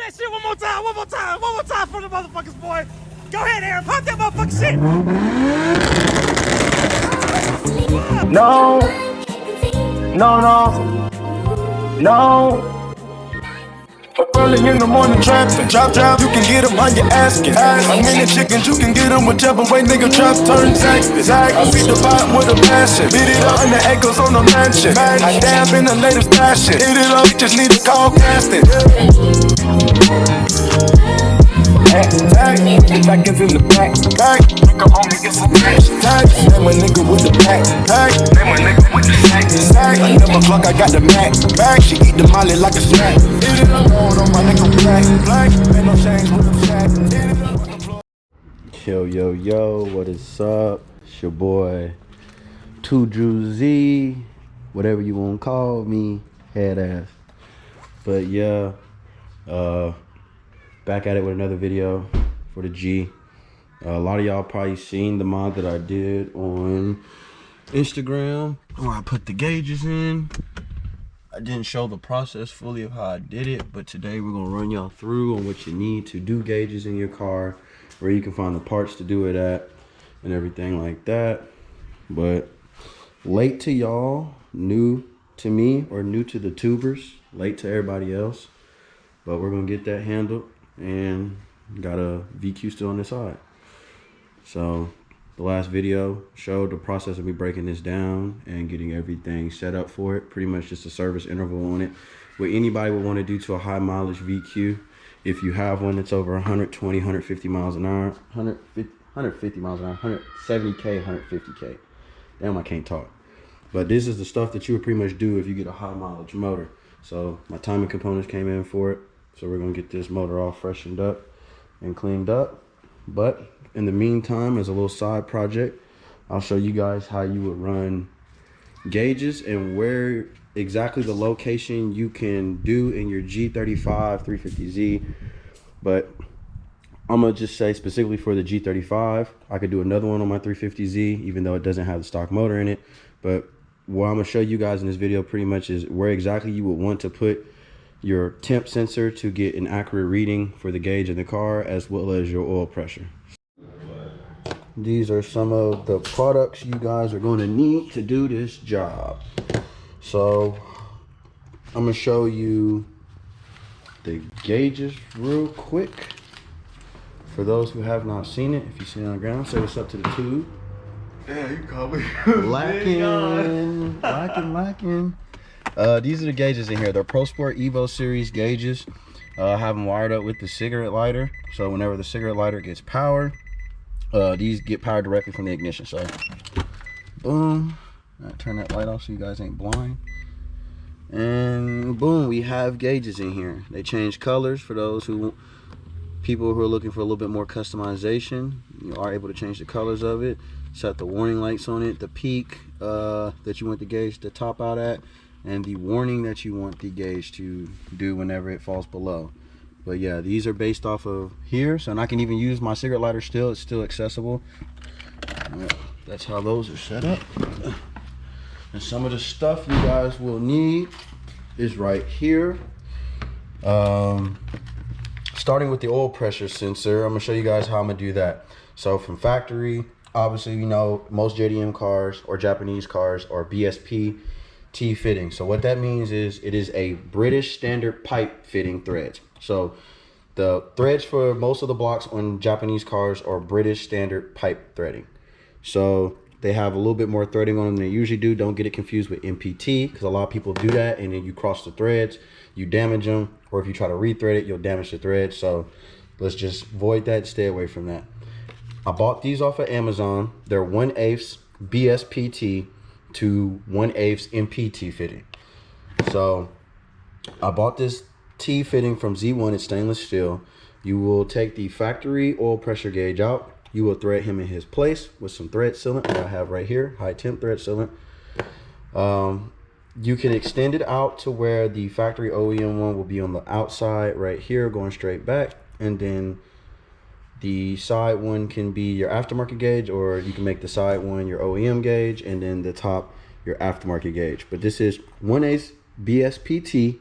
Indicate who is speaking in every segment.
Speaker 1: that shit one more time, one more time for the motherfuckers, boy. Go ahead, Aaron, pop that motherfucking shit.
Speaker 2: No, no. Early in the morning traffic, drop, you can get them how you asking. How many chickens you can get them, whichever way nigga trap turn taxes. I beat the bottom with a passion, beat it up 100 acres on the mansion. I dab in the latest fashion, hit it up, just need to call casting. Back is in the back, nigga only get some cash. Name a nigga with the pack, name a nigga with the sack. I never fuck, I got the Mac. She eat the molly like a snack. Hit it up, hold on my nigga black. Ain't no change with the sack.
Speaker 3: Yo, what is up? It's your boy 2Drew Z, whatever you want to call me, head ass. But yeah, back at it with another video for the G. A lot of y'all probably seen the mod that I did on Instagram where I put the gauges in. I didn't show the process fully of how I did it, but today we're gonna run y'all through on what you need to do gauges in your car, where you can find the parts to do it at, and everything like that. But late to y'all, new to me, or new to the tubers, late to everybody else. But we're gonna get that handled, and got a VQ still on the side. So the last video showed the process of me breaking this down and getting everything set up for it. Pretty much just a service interval on it. What anybody would want to do to a high mileage VQ, if you have one that's over 120, 150 miles an hour, 150 miles an hour, 170K, 150K. Damn, I can't talk. But this is the stuff that you would pretty much do if you get a high mileage motor. So my timing components came in for it. So we're gonna get this motor all freshened up and cleaned up. But in the meantime, as a little side project, I'll show you guys how you would run gauges and where exactly the location you can do in your G35 350Z. But I'm gonna just say specifically for the G35, I could do another one on my 350Z, even though it doesn't have the stock motor in it. But what I'm gonna show you guys in this video pretty much is where exactly you would want to put your temp sensor to get an accurate reading for the gauge in the car, as well as your oil pressure. These are some of the products you guys are going to need to do this job. So I'm going to show you the gauges real quick. For those who have not seen it, if you see it on the ground, say what's up to the tube.
Speaker 4: Yeah, you call me.
Speaker 3: Lacking. These are the gauges in here. They're Pro Sport Evo Series gauges. I have them wired up with the cigarette lighter. So whenever the cigarette lighter gets power, these get powered directly from the ignition. So boom, I turn that light off so you guys ain't blind, and boom, we have gauges in here. They change colors for those people who are looking for a little bit more customization. You are able to change the colors of it, set the warning lights on it, the peak that you want the gauge to top out at, and the warning that you want the gauge to do whenever it falls below. But yeah, these are based off of here, so and I can even use my cigarette lighter still. It's still accessible. Yeah, that's how those are set up. And some of the stuff you guys will need is right here. Starting with the oil pressure sensor, I'm gonna show you guys how I'm gonna do that. So from factory, obviously, you know, most JDM cars or Japanese cars are BSPT T-Fitting. So what that means is it is a British standard pipe fitting threads. So the threads for most of the blocks on Japanese cars are British standard pipe threading. So they have a little bit more threading on them than they usually do. Don't get it confused with MPT, because a lot of people do that and then you cross the threads, you damage them, or if you try to rethread it, you'll damage the threads. So let's just avoid that, stay away from that. I bought these off of Amazon. They're 1/8 BSPT to 1/8 MPT fitting. So I bought this T fitting from Z1. It's stainless steel. You will take the factory oil pressure gauge out. You will thread him in his place with some thread sealant that I have right here, high temp thread sealant. You can extend it out to where the factory OEM one will be on the outside right here, going straight back, and then the side one can be your aftermarket gauge, or you can make the side one your OEM gauge, and then the top your aftermarket gauge. But this is 1/8 BSPT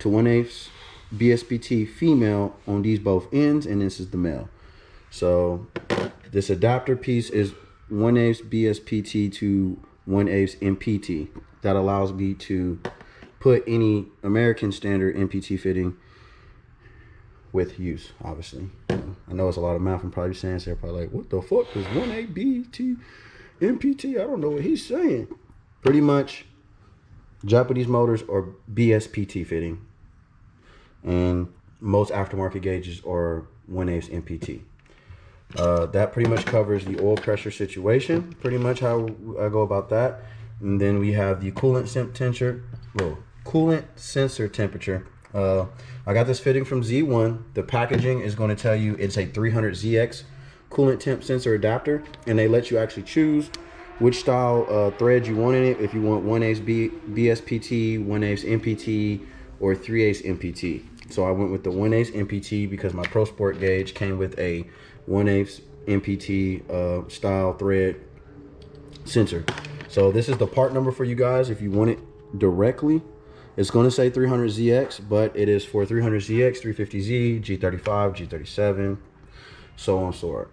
Speaker 3: to 1/8 BSPT female on these both ends, and this is the male. So this adapter piece is 1/8 BSPT to 1/8 MPT. That allows me to put any American standard MPT fitting with use, obviously. I know it's a lot of math I'm probably saying, so they're probably like, what the fuck is 1/8 BT MPT? I don't know what he's saying. Pretty much Japanese motors are BSPT fitting, and most aftermarket gauges are 1/8 MPT. That pretty much covers the oil pressure situation, pretty much how I go about that. And then we have the coolant sensor temperature. I got this fitting from Z1. The packaging is going to tell you it's a 300ZX coolant temp sensor adapter, and they let you actually choose which style thread you want in it. If you want 1/8 BSPT, 1/8 MPT, or 3/8 MPT. So I went with the 1/8 MPT because my Pro Sport gauge came with a 1/8 MPT style thread sensor. So this is the part number for you guys if you want it directly. It's going to say 300ZX, but it is for 300ZX, 350Z, G35, G37, so on and so forth.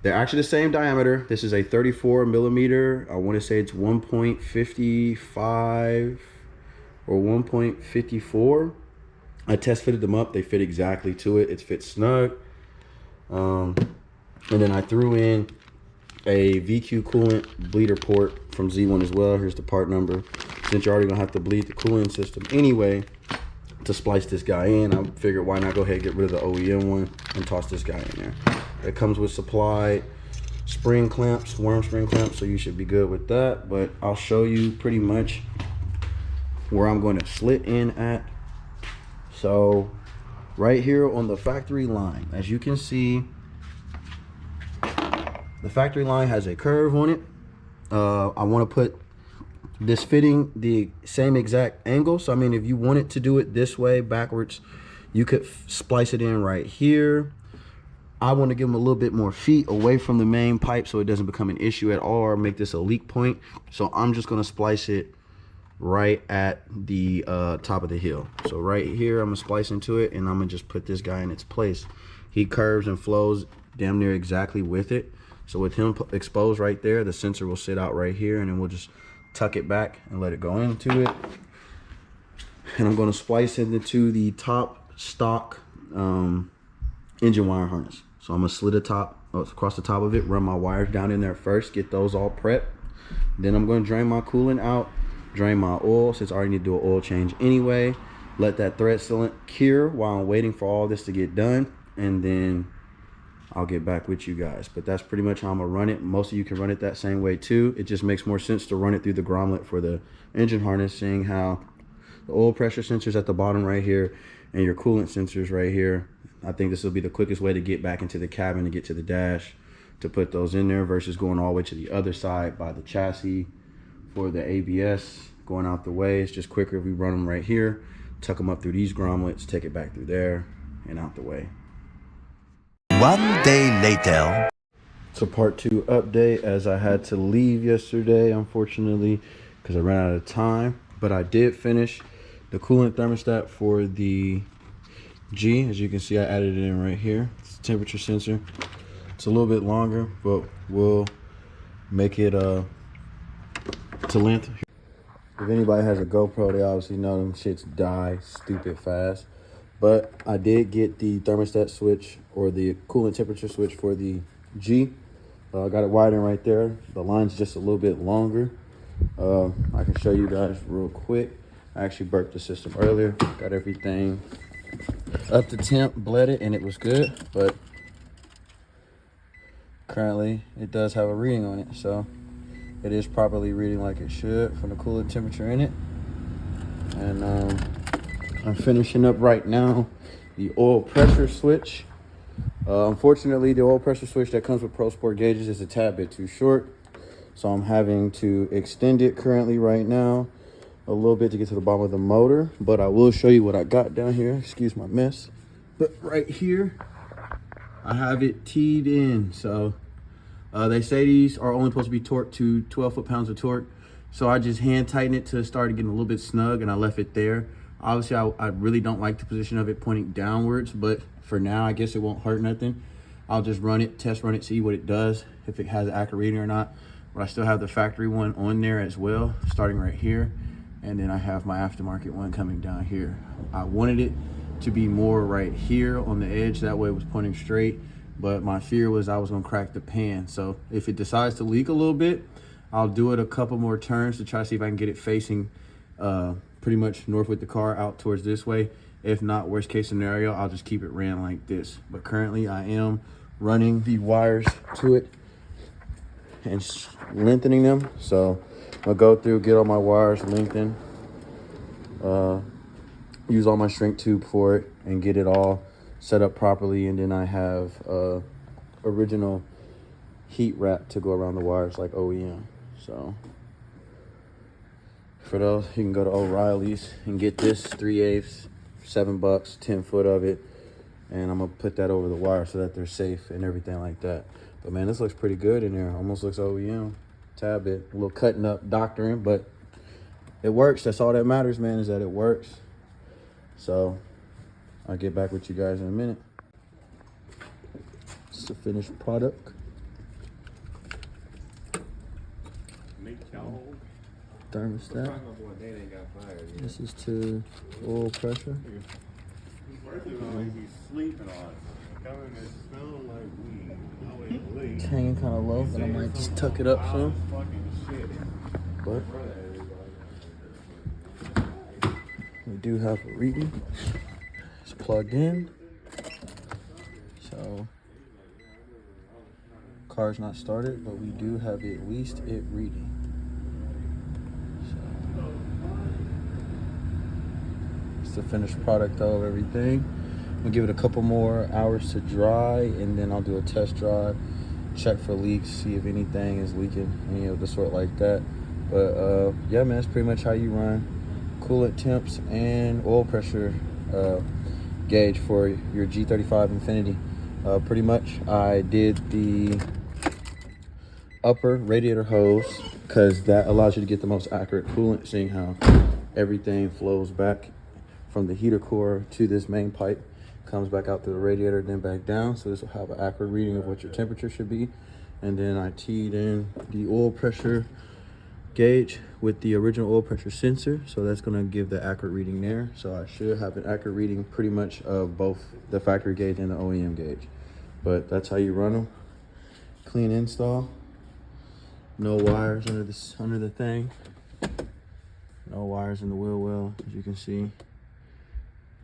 Speaker 3: They're actually the same diameter. This is a 34 millimeter. I want to say it's 1.55 or 1.54. I test fitted them up. They fit exactly to it. It fits snug. And then I threw in a VQ coolant bleeder port from Z1 as well. Here's the part number. Since you're already gonna have to bleed the cooling system anyway to splice this guy in, I figured why not go ahead and get rid of the OEM one and toss this guy in there. It comes with supplied spring clamps, worm spring clamps, so you should be good with that. But I'll show you pretty much where I'm going to slit in at. So right here on the factory line, as you can see, the factory line has a curve on it. I want to put this fitting the same exact angle. So I mean, if you wanted to do it this way backwards, you could splice it in right here. I want to give them a little bit more feet away from the main pipe so it doesn't become an issue at all or make this a leak point. So I'm just going to splice it right at the top of the hill. So right here I'm gonna splice into it, and I'm gonna just put this guy in its place. He curves and flows damn near exactly with it. So with him exposed right there, the sensor will sit out right here, and then we'll just tuck it back and let it go into it. And I'm going to splice it into the top stock engine wire harness. So I'm going to slit the top across the top of it, run my wires down in there first, get those all prepped. Then I'm going to drain my coolant out, drain my oil since I already need to do an oil change anyway. Let that thread sealant cure while I'm waiting for all this to get done, and then I'll get back with you guys. But that's pretty much how I'm gonna run it. Most of you can run it that same way too. It just makes more sense to run it through the grommet for the engine harness, seeing how the oil pressure sensors at the bottom right here and your coolant sensors right here. I think this will be the quickest way to get back into the cabin, to get to the dash, to put those in there versus going all the way to the other side by the chassis for the ABS going out the way. It's just quicker if we run them right here, tuck them up through these grommets, take it back through there and out the way.
Speaker 5: One day later.
Speaker 3: So part 2 update, as I had to leave yesterday, unfortunately, because I ran out of time. But I did finish the coolant thermostat for the G. As you can see, I added it in right here. It's a temperature sensor. It's a little bit longer, but we'll make it to length. If anybody has a GoPro, they obviously know them shits die stupid fast. But I did get the thermostat switch, or the coolant temperature switch for the G. I got it widened right there. The line's just a little bit longer. I can show you guys real quick. I actually burped the system earlier. Got everything up to temp, bled it, and it was good. But currently, it does have a reading on it. So it is properly reading like it should from the coolant temperature in it. And I'm finishing up right now the oil pressure switch. Unfortunately, the oil pressure switch that comes with Pro Sport gauges is a tad bit too short, so I'm having to extend it currently right now a little bit to get to the bottom of the motor. But I will show you what I got down here. Excuse my mess. But right here, I have it teed in. So they say these are only supposed to be torqued to 12 foot-pounds of torque. So I just hand tighten it to start getting a little bit snug, and I left it there. Obviously, I really don't like the position of it pointing downwards, but for now, I guess it won't hurt nothing. I'll just run it, test run it, see what it does, if it has an accurate reading or not. But I still have the factory one on there as well, starting right here. And then I have my aftermarket one coming down here. I wanted it to be more right here on the edge, that way it was pointing straight. But my fear was I was gonna crack the pan. So if it decides to leak a little bit, I'll do it a couple more turns to try to see if I can get it facing pretty much north with the car out towards this way. If not, worst case scenario, I'll just keep it ran like this. But currently I am running the wires to it and lengthening them. So I'll go through, get all my wires lengthened, use all my shrink tube for it and get it all set up properly. And then I have original heat wrap to go around the wires like OEM. So for those, you can go to Oreilly's and get this 3/8, $7, 10 foot of it. And I'm gonna put that over the wire so that they're safe and everything like that. But man, this looks pretty good in there. Almost looks OEM, tad bit, a little cutting up, doctoring, but it works. That's all that matters, man, is that it works. So I'll get back with you guys in a minute. It's the finished product. Thermostat. This is to oil pressure. It's hanging kind of low, but I might just tuck it up some. But we do have a reading. It's plugged in. So car's not started, but we do have at least it reading. The finished product of everything. I'll give it a couple more hours to dry, and then I'll do a test drive, check for leaks, see if anything is leaking, any of the sort like that. But yeah, man, that's pretty much how you run coolant temps and oil pressure gauge for your G35 Infinity. Pretty much I did the upper radiator hose because that allows you to get the most accurate coolant, seeing how everything flows back from the heater core to this main pipe, comes back out through the radiator, then back down. So this will have an accurate reading of what your temperature should be. And then I teed in the oil pressure gauge with the original oil pressure sensor. So that's gonna give the accurate reading there. So I should have an accurate reading pretty much of both the factory gauge and the OEM gauge. But that's how you run them. Clean install. No wires under the thing. No wires in the wheel well, as you can see.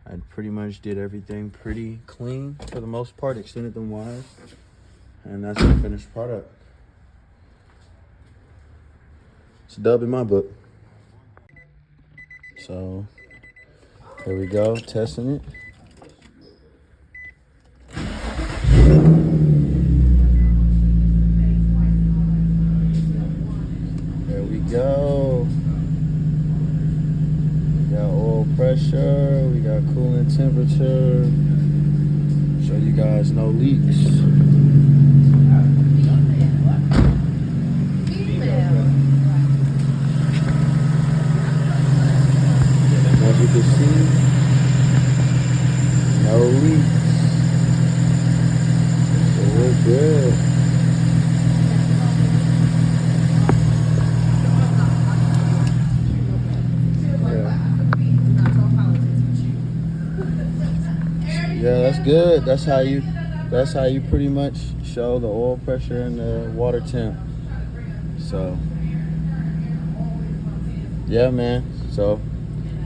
Speaker 3: I pretty much did everything pretty clean for the most part, extended them wires, and that's the finished product. It's a dub in my book. So here we go, testing it. There we go. We got oil pressure, we got coolant temperature. Show you guys no leaks. As you can see, no leaks. So we're good. Yeah, that's good. That's how you pretty much show the oil pressure and the water temp. So yeah, man. So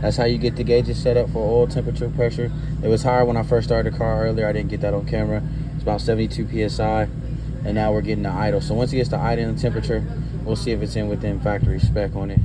Speaker 3: that's how you get the gauges set up for oil temperature, pressure. It was higher when I first started the car earlier. I didn't get that on camera. It's about 72 PSI, and now we're getting the idle. So once it gets to idle and the temperature, we'll see if it's within factory spec on it.